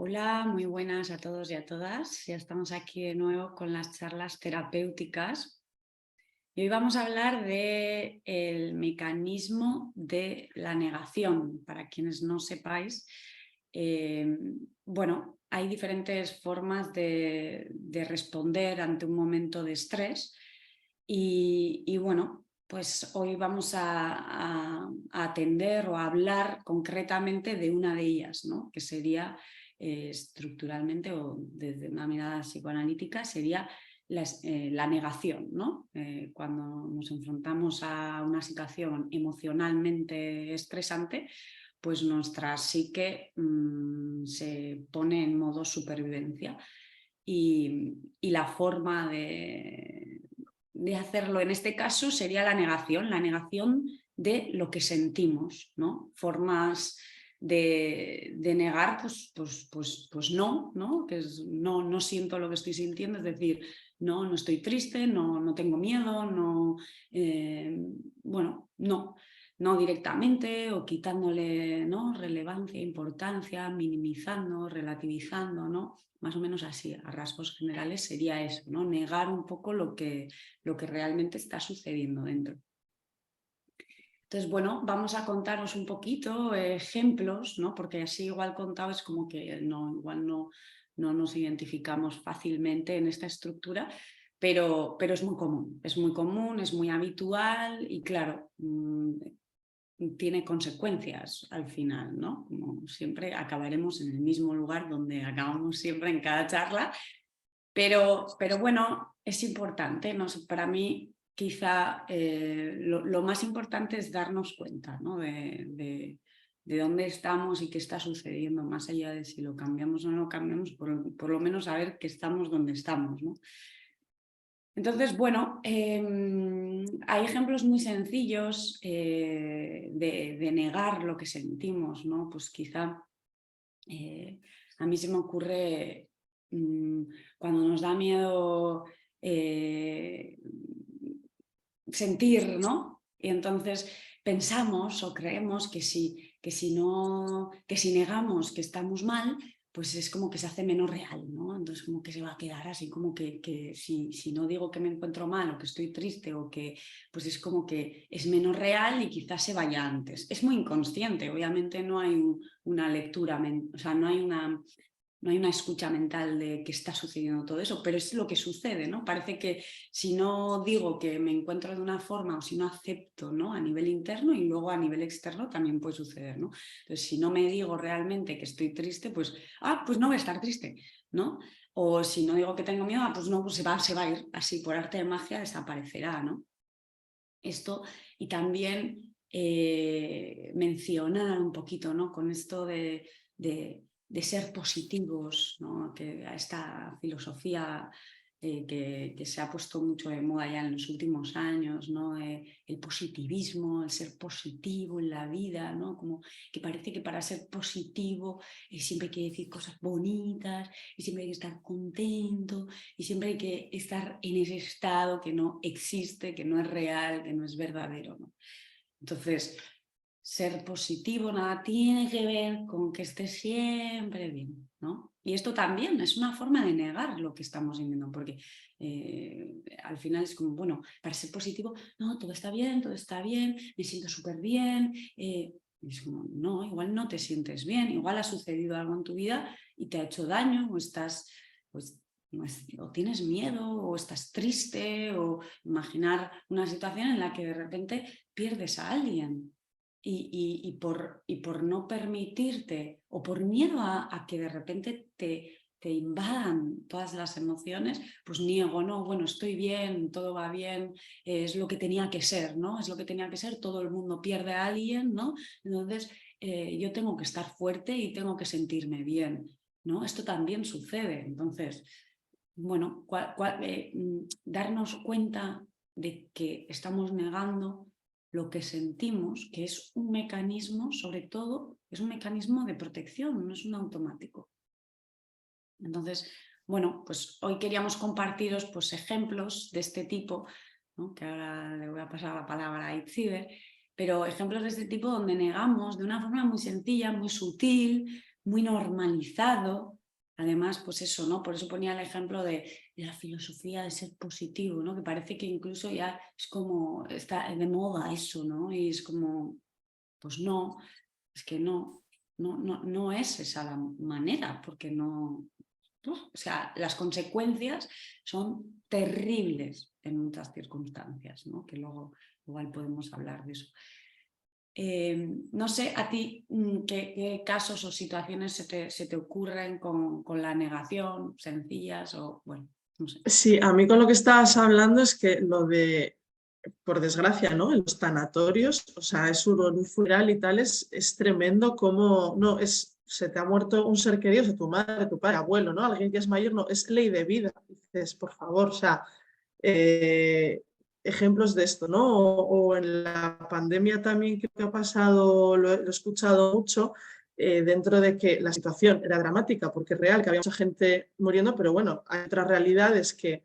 Hola, muy buenas a todos y a todas. Ya estamos aquí de nuevo con las charlas terapéuticas. Y hoy vamos a hablar del mecanismo de la negación. Para quienes no sepáis, eh, hay diferentes formas de responder ante un momento de estrés. Pues hoy vamos a atender o a hablar concretamente de una de ellas, ¿no? Que sería estructuralmente o desde una mirada psicoanalítica sería la negación, ¿no? Cuando nos enfrentamos a una situación emocionalmente estresante, pues nuestra psique se pone en modo supervivencia y la forma de hacerlo en este caso sería la negación de lo que sentimos, ¿no? Formas de negar, pues no, ¿no? Que es, no siento lo que estoy sintiendo, es decir, no estoy triste, no tengo miedo, no directamente o quitándole, ¿no?, relevancia, importancia, minimizando, relativizando, ¿no? Más o menos así, a rasgos generales sería eso, ¿no? Negar un poco lo que realmente está sucediendo dentro. Entonces, bueno, vamos a contaros un poquito ejemplos, ¿no? Porque así igual contado es como que igual no nos identificamos fácilmente en esta estructura, pero es muy común, es muy habitual y claro, tiene consecuencias al final, ¿no? Como siempre acabaremos en el mismo lugar donde acabamos siempre en cada charla, pero bueno, es importante, ¿no? Para mí quizá lo más importante es darnos cuenta, ¿no? de dónde estamos y qué está sucediendo, más allá de si lo cambiamos o no lo cambiamos, por lo menos saber que estamos donde estamos, ¿no? Entonces, bueno, hay ejemplos muy sencillos de negar lo que sentimos, ¿no? Pues quizá a mí se me ocurre cuando nos da miedo sentir, ¿no? Y entonces pensamos o creemos que si negamos que estamos mal, pues es como que se hace menos real, ¿no? Entonces como que se va a quedar así como que si no digo que me encuentro mal o que estoy triste o que, pues es como que es menos real y quizás se vaya antes. Es muy inconsciente, obviamente no hay una lectura, o sea, no hay una escucha mental de que está sucediendo todo eso, pero es lo que sucede, ¿no? Parece que si no digo que me encuentro de una forma o si no acepto, ¿no?, a nivel interno y luego a nivel externo también puede suceder, ¿no? Entonces, si no me digo realmente que estoy triste, pues no voy a estar triste, ¿no? O si no digo que tengo miedo, pues no, pues se va a ir así, por arte de magia desaparecerá, ¿no? Esto, y también mencionar un poquito, ¿no?, con esto de ser positivos, ¿no?, que a esta filosofía que se ha puesto mucho de moda ya en los últimos años, ¿no? El positivismo, el ser positivo en la vida, ¿no? Como que parece que para ser positivo siempre hay que decir cosas bonitas y siempre hay que estar contento y siempre hay que estar en ese estado que no existe, que no es real, que no es verdadero, ¿no? Entonces, ser positivo nada tiene que ver con que esté siempre bien, ¿no? Y esto también es una forma de negar lo que estamos viviendo, porque al final es como, bueno, para ser positivo, no, todo está bien, me siento súper bien. Es como, no, igual no te sientes bien, igual ha sucedido algo en tu vida y te ha hecho daño o estás, pues, o tienes miedo o estás triste o imaginar una situación en la que de repente pierdes a alguien y por no permitirte o por miedo a que de repente te invadan todas las emociones, pues niego, no, bueno, estoy bien, todo va bien, es lo que tenía que ser, ¿no? Es lo que tenía que ser, todo el mundo pierde a alguien, ¿no? Entonces yo tengo que estar fuerte y tengo que sentirme bien, ¿no? Esto también sucede. Entonces, bueno, darnos cuenta de que estamos negando lo que sentimos, que es un mecanismo, sobre todo, es un mecanismo de protección, no es un automático. Entonces, bueno, pues hoy queríamos compartiros pues, ejemplos de este tipo, ¿no?, que ahora le voy a pasar la palabra a Itziber, pero ejemplos de este tipo donde negamos de una forma muy sencilla, muy sutil, muy normalizado. Además, pues eso, ¿no? Por eso ponía el ejemplo de la filosofía de ser positivo, ¿no? Que parece que incluso ya es como, está de moda eso, ¿no? Y es como, pues no, es que no es esa la manera, porque no, o sea, las consecuencias son terribles en muchas circunstancias, ¿no? Que luego igual podemos hablar de eso. No sé a ti qué casos o situaciones se te ocurren con la negación, sencillas o bueno, no sé. Sí, a mí con lo que estabas hablando es que lo de, por desgracia, ¿no? En los tanatorios, o sea, es un funeral y tal, es tremendo como, no, se te ha muerto un ser querido, o sea, tu madre, tu padre, abuelo, ¿no? Alguien que es mayor, no, es ley de vida. Dices, por favor, o sea, eh, ejemplos de esto, ¿no? O en la pandemia también creo que ha pasado, lo he escuchado mucho, dentro de que la situación era dramática, porque es real, que había mucha gente muriendo, pero bueno, hay otras realidades que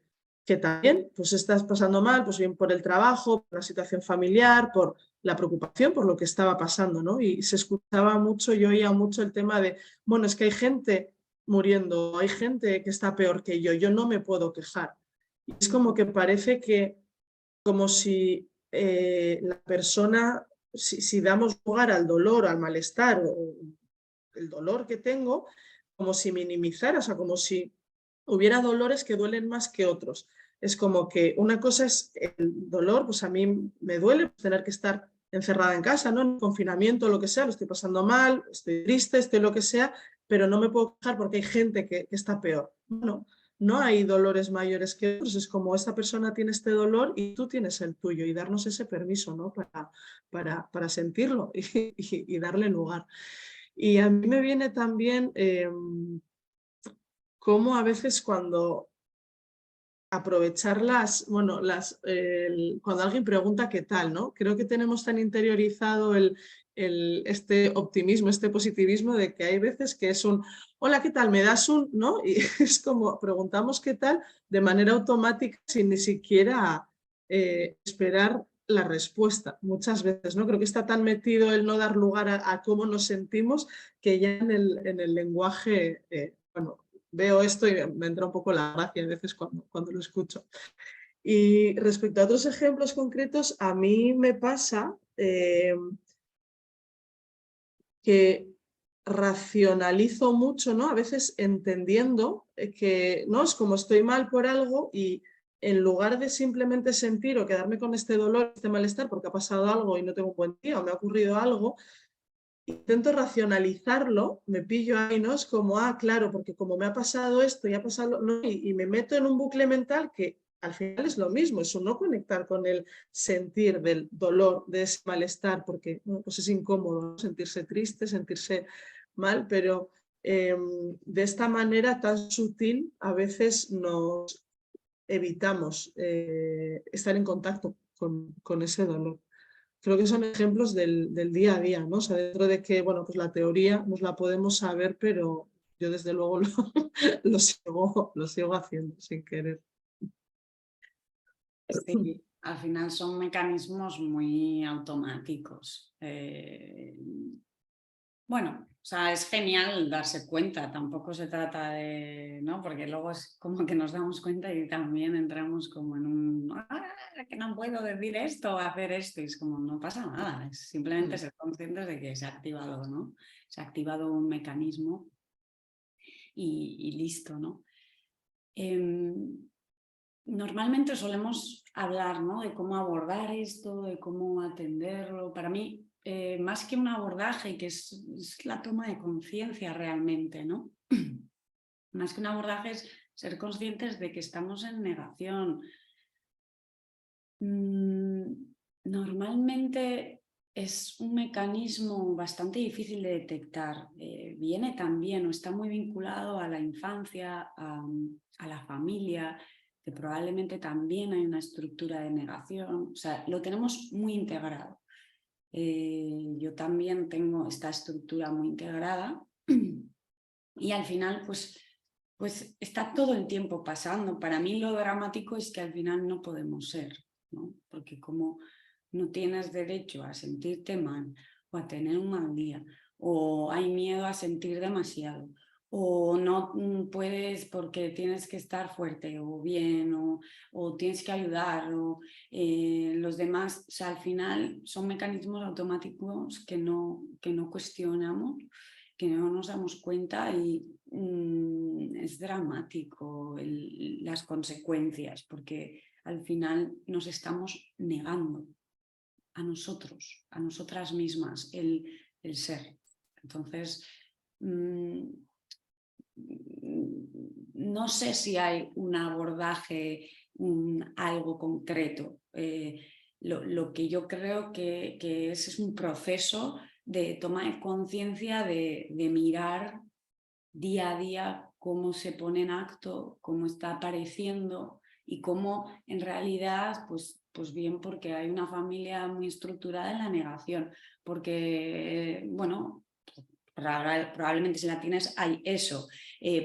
también pues estás pasando mal, pues bien por el trabajo, por la situación familiar, por la preocupación por lo que estaba pasando, ¿no? Y se escuchaba mucho, yo oía mucho el tema de, bueno, es que hay gente muriendo, hay gente que está peor que yo no me puedo quejar. Y es como que parece que, como si la persona, si damos lugar al dolor, al malestar, o el dolor que tengo, como si minimizara, o sea, como si hubiera dolores que duelen más que otros. Es como que una cosa es el dolor, pues a mí me duele tener que estar encerrada en casa, ¿no? En confinamiento, lo que sea, lo estoy pasando mal, estoy triste, estoy lo que sea, pero no me puedo quejar porque hay gente que está peor. Bueno, no hay dolores mayores que otros, es como esta persona tiene este dolor y tú tienes el tuyo y darnos ese permiso, ¿no? Para sentirlo y darle lugar. Y a mí me viene también cómo a veces cuando aprovechar bueno, cuando alguien pregunta qué tal, ¿no? Creo que tenemos tan interiorizado este optimismo, este positivismo de que hay veces que es un, hola, ¿qué tal? ¿Me das un? ¿No? Y es como preguntamos qué tal de manera automática sin ni siquiera esperar la respuesta muchas veces, ¿no? Creo que está tan metido el no dar lugar a cómo nos sentimos que ya en el lenguaje, bueno, veo esto y me entra un poco la gracia a veces cuando lo escucho. Y respecto a otros ejemplos concretos, a mí me pasa que racionalizo mucho, ¿no? A veces entendiendo que no es como estoy mal por algo y en lugar de simplemente sentir o quedarme con este dolor, este malestar porque ha pasado algo y no tengo un buen día o me ha ocurrido algo, intento racionalizarlo, me pillo ahí, ¿no? Es como, claro, porque como me ha pasado esto y ha pasado, ¿no? Y me meto en un bucle mental que al final es lo mismo, es un no conectar con el sentir del dolor, de ese malestar, porque bueno, pues es incómodo, ¿no? Sentirse triste, sentirse mal, pero de esta manera tan sutil a veces nos evitamos estar en contacto con ese dolor. Creo que son ejemplos del día a día, ¿no? O sea, dentro de que, bueno, pues la teoría nos la podemos saber, pero yo desde luego lo sigo haciendo sin querer. Sí, al final son mecanismos muy automáticos. Bueno, o sea, es genial darse cuenta, tampoco se trata de, ¿no? Porque luego es como que nos damos cuenta y también entramos como en un, que no puedo decir esto o hacer esto, y es como, no pasa nada, es simplemente ser conscientes de que se ha activado, ¿no? Se ha activado un mecanismo y listo, ¿no? Normalmente solemos hablar, ¿no? De cómo abordar esto, de cómo atenderlo. Para mí, más que un abordaje, que es la toma de conciencia realmente, ¿no? Más que un abordaje es ser conscientes de que estamos en negación. Normalmente es un mecanismo bastante difícil de detectar. Viene también o está muy vinculado a la infancia, a la familia, que probablemente también hay una estructura de negación. O sea, lo tenemos muy integrado. Yo también tengo esta estructura muy integrada y al final, pues está todo el tiempo pasando. Para mí lo dramático es que al final no podemos ser, ¿no? Porque como no tienes derecho a sentirte mal o a tener un mal día o hay miedo a sentir demasiado, o no puedes porque tienes que estar fuerte o bien, o tienes que ayudar, o los demás, o sea, al final son mecanismos automáticos que no cuestionamos, que no nos damos cuenta y es dramático las consecuencias, porque al final nos estamos negando a nosotros, a nosotras mismas, el ser. Entonces, no sé si hay un abordaje, algo concreto. Lo que yo creo que es un proceso de toma de conciencia, de mirar día a día cómo se pone en acto, cómo está apareciendo y cómo en realidad, pues bien, porque hay una familia muy estructurada en la negación, porque, bueno, probablemente si la tienes hay eso,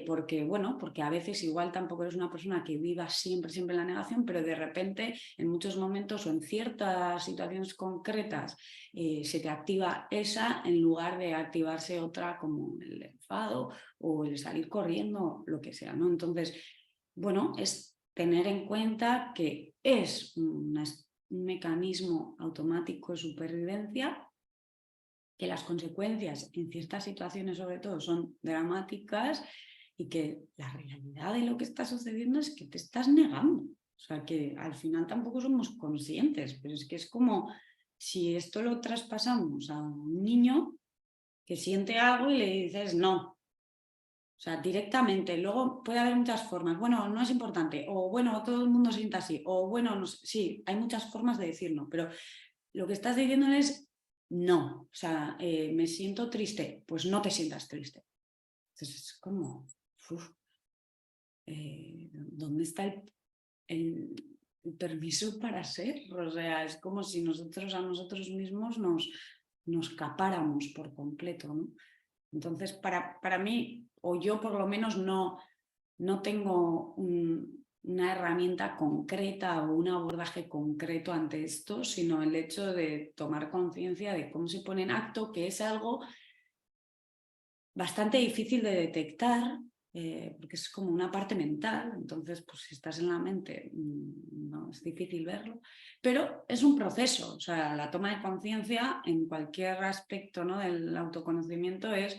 porque a veces igual tampoco eres una persona que viva siempre en la negación, pero de repente en muchos momentos o en ciertas situaciones concretas se te activa esa en lugar de activarse otra como el enfado o el salir corriendo, lo que sea, ¿no? Entonces, bueno, es tener en cuenta que es un mecanismo automático de supervivencia, que las consecuencias en ciertas situaciones sobre todo son dramáticas y que la realidad de lo que está sucediendo es que te estás negando. O sea, que al final tampoco somos conscientes, pero es que es como si esto lo traspasamos a un niño que siente algo y le dices no. O sea, directamente. Luego puede haber muchas formas. Bueno, no es importante. O bueno, todo el mundo sienta así. O bueno, no sé. Sí, hay muchas formas de decir no, pero lo que estás diciendo es no. O sea, me siento triste. Pues no te sientas triste. Entonces es como, ¿dónde está el permiso para ser? O sea, es como si nosotros a nosotros mismos nos capáramos por completo, ¿no? Entonces, para mí, o yo por lo menos no tengo una herramienta concreta o un abordaje concreto ante esto, sino el hecho de tomar conciencia de cómo se pone en acto, que es algo bastante difícil de detectar, porque es como una parte mental, entonces pues si estás en la mente no es difícil verlo, pero es un proceso, o sea, la toma de conciencia en cualquier aspecto, ¿no?, del autoconocimiento es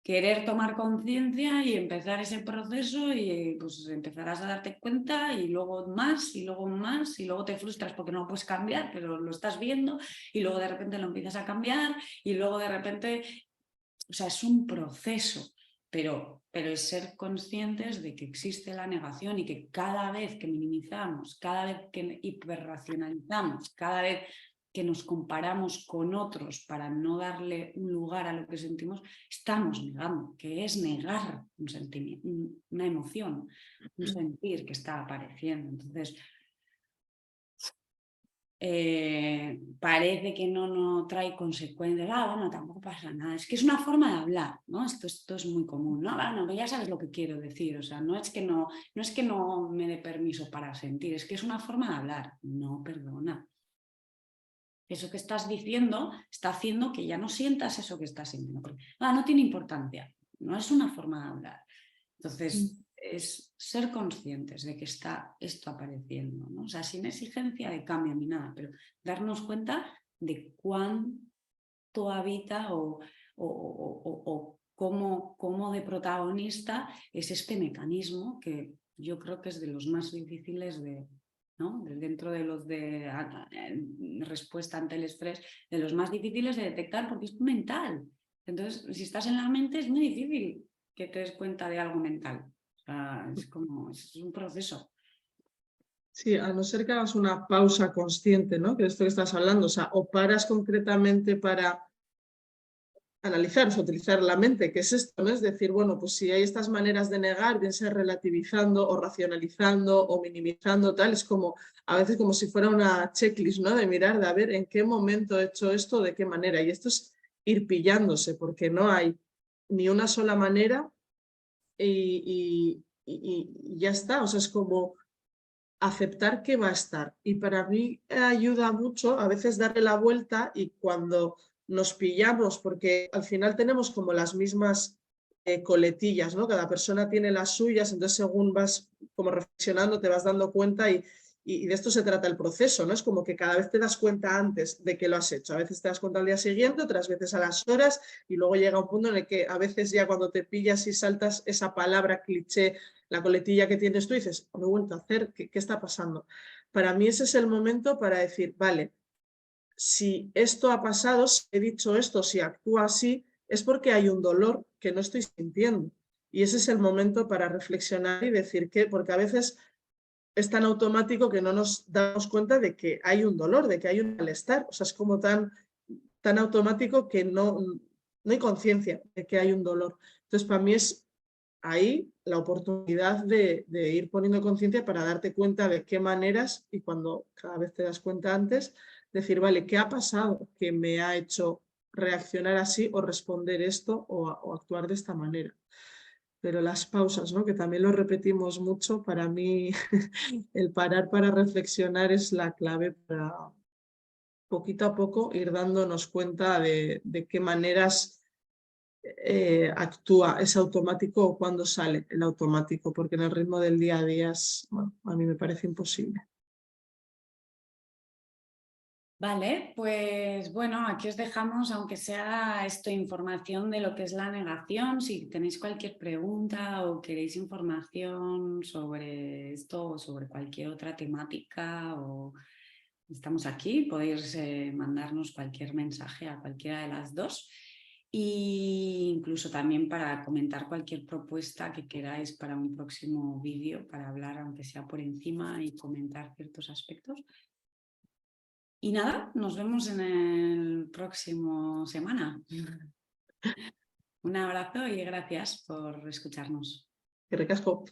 querer tomar conciencia y empezar ese proceso y pues empezarás a darte cuenta y luego más y luego más y luego te frustras porque no lo puedes cambiar, pero lo estás viendo y luego de repente lo empiezas a cambiar y luego de repente, o sea, es un proceso, pero es ser conscientes de que existe la negación y que cada vez que minimizamos, cada vez que hiperracionalizamos, cada vez que nos comparamos con otros para no darle un lugar a lo que sentimos, estamos negando, que es negar un sentimiento, una emoción, un sentir que está apareciendo. Entonces, parece que no trae consecuencias. Bueno, tampoco pasa nada. Es que es una forma de hablar, ¿no? Esto es muy común, ¿no? Bueno, ya sabes lo que quiero decir. O sea, no es que no me dé permiso para sentir, es que es una forma de hablar. No, perdona. Eso que estás diciendo está haciendo que ya no sientas eso que estás sintiendo. Porque, no tiene importancia. No es una forma de hablar. Entonces, es ser conscientes de que está esto apareciendo, ¿no? O sea, sin exigencia de cambio ni nada, pero darnos cuenta de cuánto habita o cómo de protagonista es este mecanismo que yo creo que es de los más difíciles de, ¿no?, dentro de los de respuesta ante el estrés, de los más difíciles de detectar porque es mental. Entonces, si estás en la mente es muy difícil que te des cuenta de algo mental. O sea, es un proceso. Sí, a no ser que hagas una pausa consciente, ¿no?, que de esto que estás hablando, o sea, o paras concretamente para analizar, o sea, utilizar la mente, que es esto, ¿no? Es decir, bueno, pues si hay estas maneras de negar, bien sea relativizando o racionalizando o minimizando, tal, es como, a veces como si fuera una checklist, ¿no?, de mirar, de a ver en qué momento he hecho esto, de qué manera, y esto es ir pillándose, porque no hay ni una sola manera y ya está, o sea, es como aceptar que va a estar. Y para mí ayuda mucho a veces darle la vuelta y cuando nos pillamos porque al final tenemos como las mismas coletillas, ¿no? Cada persona tiene las suyas, entonces según vas como reflexionando te vas dando cuenta y de esto se trata el proceso, ¿no? Es como que cada vez te das cuenta antes de que lo has hecho. A veces te das cuenta al día siguiente, otras veces a las horas, y luego llega un punto en el que a veces ya cuando te pillas y saltas esa palabra cliché, la coletilla que tienes tú, dices, lo he vuelto a hacer, ¿qué está pasando? Para mí ese es el momento para decir, vale, si esto ha pasado, si he dicho esto, si actúo así, es porque hay un dolor que no estoy sintiendo. Y ese es el momento para reflexionar y decir que, porque a veces es tan automático que no nos damos cuenta de que hay un dolor, de que hay un malestar. O sea, es como tan automático que no hay conciencia de que hay un dolor. Entonces, para mí es ahí la oportunidad de ir poniendo conciencia para darte cuenta de qué maneras, y cuando cada vez te das cuenta antes, decir, vale, ¿qué ha pasado que me ha hecho reaccionar así o responder esto o actuar de esta manera? Pero las pausas, ¿no? Que también lo repetimos mucho, para mí el parar para reflexionar es la clave para poquito a poco ir dándonos cuenta de qué maneras actúa, es automático o cuando sale el automático, porque en el ritmo del día a día bueno, a mí me parece imposible. Vale, pues bueno, aquí os dejamos, aunque sea esto, información de lo que es la negación. Si tenéis cualquier pregunta o queréis información sobre esto o sobre cualquier otra temática, o estamos aquí, podéis mandarnos cualquier mensaje a cualquiera de las dos. E incluso también para comentar cualquier propuesta que queráis para un próximo vídeo, para hablar, aunque sea por encima, y comentar ciertos aspectos. Y nada, nos vemos en el próximo semana. Un abrazo y gracias por escucharnos. Que recasco.